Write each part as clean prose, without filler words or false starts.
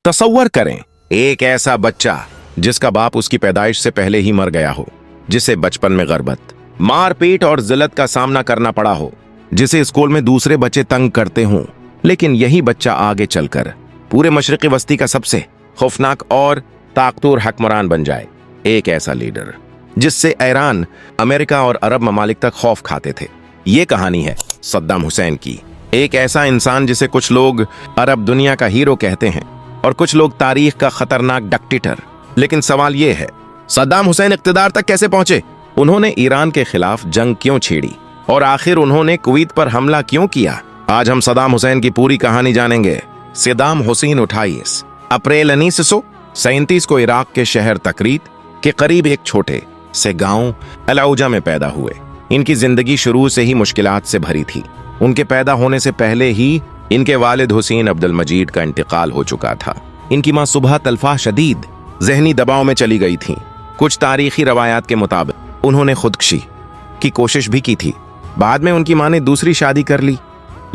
तसव्वुर करें, एक ऐसा बच्चा जिसका बाप उसकी पैदाइश से पहले ही मर गया हो, जिसे बचपन में गर्बत, मारपीट और जिल्लत का सामना करना पड़ा हो, जिसे स्कूल में दूसरे बच्चे तंग करते हों, लेकिन यही बच्चा आगे चलकर पूरे मशरिकी वस्ती का सबसे खौफनाक और ताकतवर हुक्मरान बन जाए। एक ऐसा लीडर जिससे ईरान, अमेरिका और अरब ममालिक तक खौफ खाते थे। ये कहानी है सद्दाम हुसैन की। एक ऐसा इंसान जिसे कुछ लोग अरब दुनिया का हीरो कहते हैं और कुछ लोग तारीख का खतरनाक डिक्टेटर। लेकिन सवाल ये है, सद्दाम हुसैन इक़्तिदार तक कैसे पहुंचे? उन्होंने ईरान के खिलाफ जंग क्यों छेड़ी और आखिर उन्होंने कुवैत पर हमला क्यों किया? आज हम सद्दाम हुसैन की पूरी कहानी जानेंगे। सद्दाम हुसैन 28 अप्रैल 1937 को इराक के शहर तकरीत के करीब एक छोटे से गांव अलौजा में पैदा हुए। इनकी जिंदगी शुरू से ही मुश्किलात से भरी थी। उनके पैदा होने से पहले ही इनके वालिद हुसैन अब्दुल मजीद का इंतकाल हो चुका था। इनकी मां सुबह तलफा शदीद जहनी दबाव में चली गई थी। कुछ तारीखी रवायात के मुताबिक उन्होंने खुदकुशी की कोशिश भी की थी। बाद में उनकी मां ने दूसरी शादी कर ली,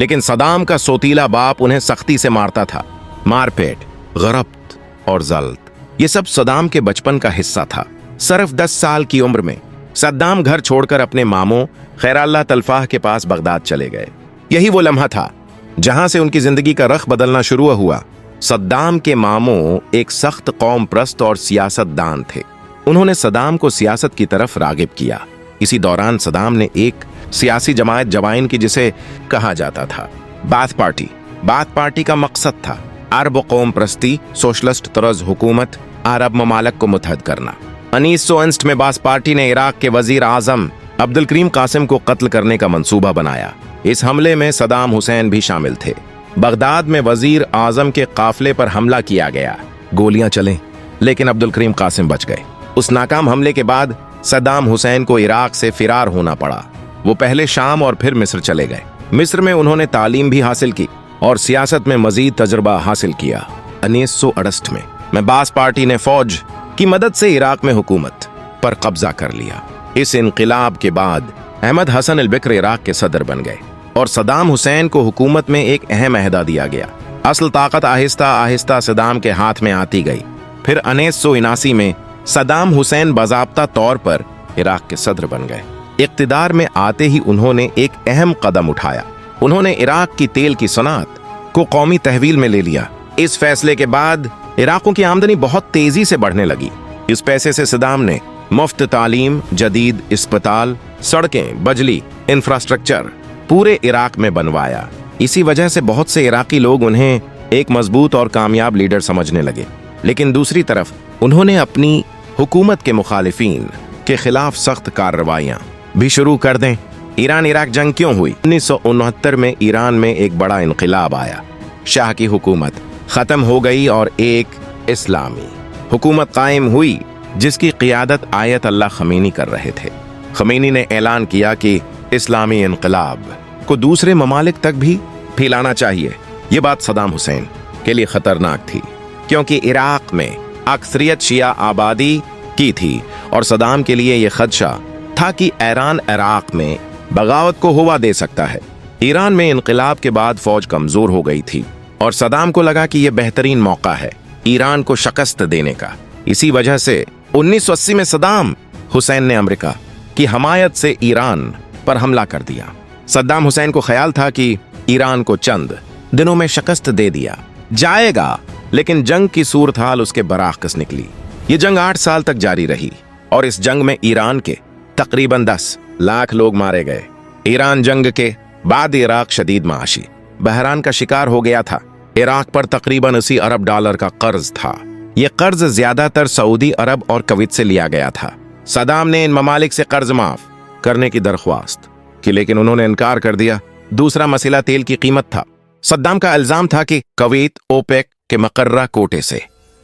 लेकिन सद्दाम का सोतीला बाप उन्हें सख्ती से मारता था। मारपीट, गरब्त और जल्द, ये सब सद्दाम के बचपन का हिस्सा था। सिर्फ 10 साल की उम्र में सद्दाम घर छोड़कर अपने मामों खैराल्लाह तलफाह के पास बगदाद चले गए। यही वो लम्हा था जहां से उनकी जिंदगी का रख बदलना शुरू हुआ। सद्दाम के मामों एक सख्त कौम प्रस्त और सियासतदान थे। उन्होंने सद्दाम को सियासत की तरफ रागिब किया। इसी दौरान सद्दाम ने एक सियासी जमात जवाइन की, जिसे कहा जाता था बाथ पार्टी। बाथ पार्टी का मकसद था अरब कौम प्रस्ती, सोशलिस्ट तरज हुकूमत, अरब ममालक को मुत्तहद करना। 1959 में बाथ पार्टी ने इराक के वजीर आजम अब्दुल करीम कासिम को कत्ल करने का मंसूबा बनाया। इस हमले में सद्दाम हुसैन भी शामिल थे। बगदाद में वजीर आजम के काफिले पर हमला किया गया। गोलियां चलें, लेकिन अब्दुल करीम कासिम बच गए। उस नाकाम हमले के बाद सद्दाम हुसैन को इराक से फिरार होना पड़ा। वो पहले शाम और फिर मिस्र चले गए। मिस्र में उन्होंने तालीम भी हासिल की और सियासत में मजीद तजुर्बा हासिल किया। 1968 में बाथ पार्टी ने फौज की मदद से इराक में हुकूमत पर कब्जा कर लिया। इस इनकलाब के बाद अहमद हसन अल-बिक्र इराक के सदर बन गए और सद्दाम हुसैन को हुकूमत में एक अहम अहदा दिया गया। असल ताकत आहिस्ता आहिस्ता सद्दाम के हाथ में आती गई। फिर 1979 में सद्दाम हुसैन बाज़ाब्ता तौर पर इराक के सदर बन गए। इक़्तिदार में आते ही उन्होंने एक अहम कदम उठाया। उन्होंने इराक की तेल की सनात को कौमी तहवील में ले लिया। इस फैसले के बाद इराकों की आमदनी बहुत तेजी से बढ़ने लगी। इस पैसे से सद्दाम ने मुफ्त तालीम, जदीद अस्पताल, सड़कें, बिजली, इंफ्रास्ट्रक्चर पूरे इराक में बनवाया। इसी वजह से बहुत से इराकी लोग उन्हें एक मजबूत और कामयाब लीडर समझने लगे। लेकिन दूसरी तरफ उन्होंने अपनी हुकूमत के मुखालिफिन के खिलाफ सख्त कार्रवाइयां भी शुरू कर दें। ईरान इराक जंग क्यों हुई? 1969 में ईरान में एक बड़ा इनकलाब आया। शाह की हुकूमत खत्म हो गई और एक इस्लामी हुकूमत कायम हुई, जिसकी क़ियादत आयत अल्लाह खमीनी कर रहे थे। खमीनी ने ऐलान किया कि इस्लामी इनकलाब को दूसरे ममालिक तक भी फैलाना चाहिए। ये बात सद्दाम हुसैन के लिए खतरनाक थी, क्योंकि इराक में अक्सरियत शिया आबादी की थी और सद्दाम के लिए यह खदशा था कि ईरान इराक में बगावत को हुआ दे सकता है। ईरान में इनकलाब के बाद फौज कमजोर हो गई थी और सद्दाम को लगा कि यह बेहतरीन मौका है ईरान को शिकस्त देने का। इसी वजह से 1980 में सद्दाम हुसैन ने अमेरिका की हमायत से ईरान पर हमला कर दिया। सद्दाम हुसैन को ख्याल था कि ईरान को चंद दिनों में शिकस्त दे दिया जाएगा, लेकिन जंग की सूरत हाल उसके बरअक्स निकली। ये जंग 8 साल तक जारी रही और इस जंग में ईरान के तकरीबन 10 लाख लोग मारे गए। ईरान जंग के बाद इराक शदीद माशी बहरान का शिकार हो गया था। इराक पर तकरीबन 80 अरब डॉलर का कर्ज था। यह कर्ज ज्यादातर सऊदी अरब और कुवैत से लिया गया था। सद्दाम ने इन ममालिक से कर्ज माफ करने की दरख्वास्त की, लेकिन उन्होंने इनकार कर दिया। दूसरा मसला तेल की कीमत था। सद्दाम का इल्जाम था कि कुवैत ओपेक के मुकर्ररा कोटे से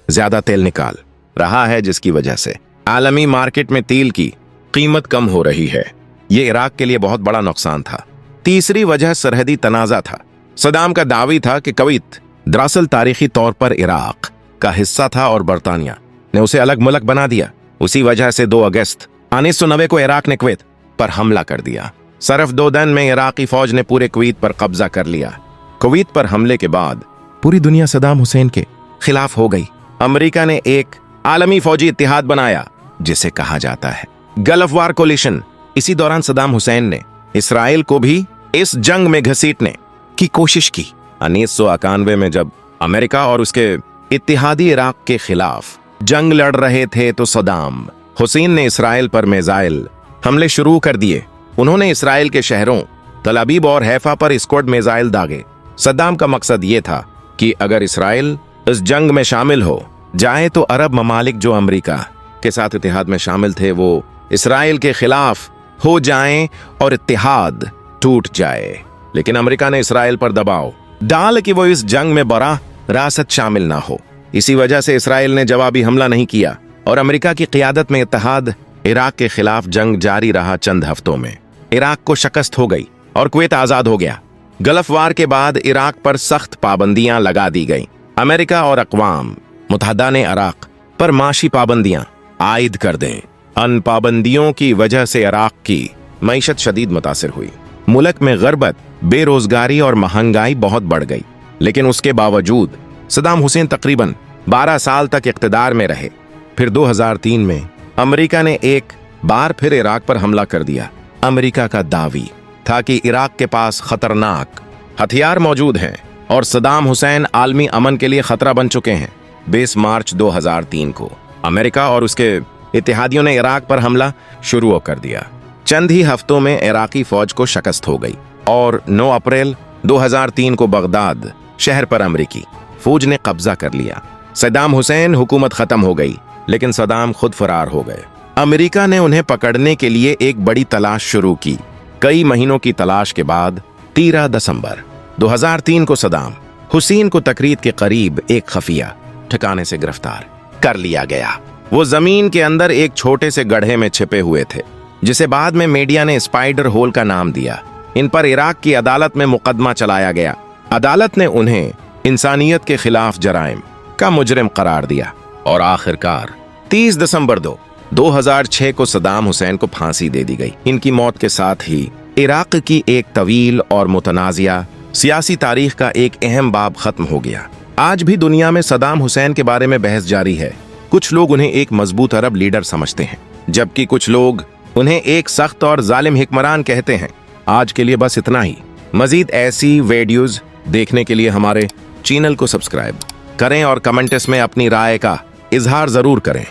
ज्यादा तेल निकाल रहा है, जिसकी वजह से आलमी मार्केट में तेल की कीमत कम हो रही है। यह इराक के लिए बहुत बड़ा नुकसान था। तीसरी वजह सरहदी तनाज़ा था। सद्दाम का दावी था कि कुवैत दरअसल तारीखी तौर पर इराक का हिस्सा था और बरतानिया ने उसे अलग मुल्क बना दिया। उसी वजह से 2 अगस्त 1990 को इराक ने कुवैत पर हमला कर दिया। सिर्फ 2 दिन में इराकी फौज ने पूरे कुवैत पर कब्जा कर लिया। कुवैत पर हमले के बाद पूरी दुनिया सद्दाम हुसैन के खिलाफ हो गई। अमेरिका ने एक आलमी फौजी इत्तेहाद बनाया जिसे कहा जाता है गल्फ वार कोलिशन। इसी दौरान सद्दाम हुसैन ने इसराइल को भी इस जंग में घसीटने की कोशिश की। 1991 में जब अमेरिका और उसके इत्तेहादी इराक के खिलाफ जंग लड़ रहे थे तो सद्दाम हुसैन ने इसराइल पर मिसाइल हमले शुरू कर दिए। उन्होंने इसराइल के शहरों तल अबीब और हैफा पर स्क्वाड मिसाइल दागे। सद्दाम का मकसद ये था कि अगर इसराइल इस जंग में शामिल हो जाए तो अरब ममालिक जो अमेरिका के साथ इत्तेहाद में शामिल थे वो इसराइल के खिलाफ हो जाएं और इत्तेहाद टूट जाए। लेकिन अमेरिका ने इसराइल पर दबाव डाल कि वो इस जंग में बराह रासत शामिल ना हो। इसी वजह से इसराइल ने जवाबी हमला नहीं किया और अमेरिका की क़ियादत में इत्तेहाद इराक के खिलाफ जंग जारी रहा। चंद हफ्तों में इराक को शिकस्त हो गई और कुवैत आजाद हो गया। गल्फ वार के बाद इराक पर सख्त पाबंदियां लगा दी गईं। अमेरिका और अक़वाम मुत्तहिदा ने इराक पर माशी पाबंदियां आयद कर दें। अन पाबंदियों की वजह से इराक की मईशत शदीद मुतासिर हुई। मुल्क में गरबत, बेरोजगारी और महंगाई बहुत बढ़ गई। लेकिन उसके बावजूद सद्दाम हुसैन तकरीबन 12 साल तक इक़्तिदार में रहे। फिर 2003 में अमेरिका ने एक बार फिर इराक पर हमला कर दिया। अमेरिका का दावी था कि इराक के पास खतरनाक हथियार मौजूद हैं और सद्दाम हुसैन आलमी अमन के लिए खतरा बन चुके हैं। 20 मार्च 2003 को अमेरिका और उसके इत्तेहादियों ने इराक पर हमला शुरू कर दिया। चंद ही हफ्तों में इराकी फौज को शिकस्त हो गई और 9 अप्रैल 2003 को बगदाद शहर पर अमेरिकी फौज ने कब्जा कर लिया। सद्दाम हुसैन हुकूमत खत्म हो गई, लेकिन सद्दाम खुद फरार हो गए। अमेरिका ने उन्हें पकड़ने के लिए एक बड़ी तलाश शुरू की। कई महीनों की तलाश के बाद 13 दिसंबर 2003 को सद्दाम हुसैन को तकरीद के करीब एक खफिया ठिकाने से गिरफ्तार कर लिया गया। वो जमीन के अंदर एक छोटे से गड्ढे में छिपे हुए थे, जिसे बाद में मीडिया ने स्पाइडर होल का नाम दिया। इन पर इराक की अदालत में मुकदमा चलाया गया। अदालत ने उन्हें इंसानियत के खिलाफ जराइम का मुजरिम करार दिया और आखिरकार 30 दिसंबर 2006 को सद्दाम हुसैन को फांसी दे दी गई। इनकी मौत के साथ ही इराक की एक तवील और मुतनाज़िया सियासी तारीख का एक अहम बाब खत्म हो गया। आज भी दुनिया में सद्दाम हुसैन के बारे में बहस जारी है। कुछ लोग उन्हें एक मजबूत अरब लीडर समझते हैं, जबकि कुछ लोग उन्हें एक सख्त और जालिम हिक्मरान कहते हैं। आज के लिए बस इतना ही। मजीद ऐसी वीडियोस देखने के लिए हमारे चैनल को सब्सक्राइब करें और कमेंट्स में अपनी राय का इजहार जरूर करें।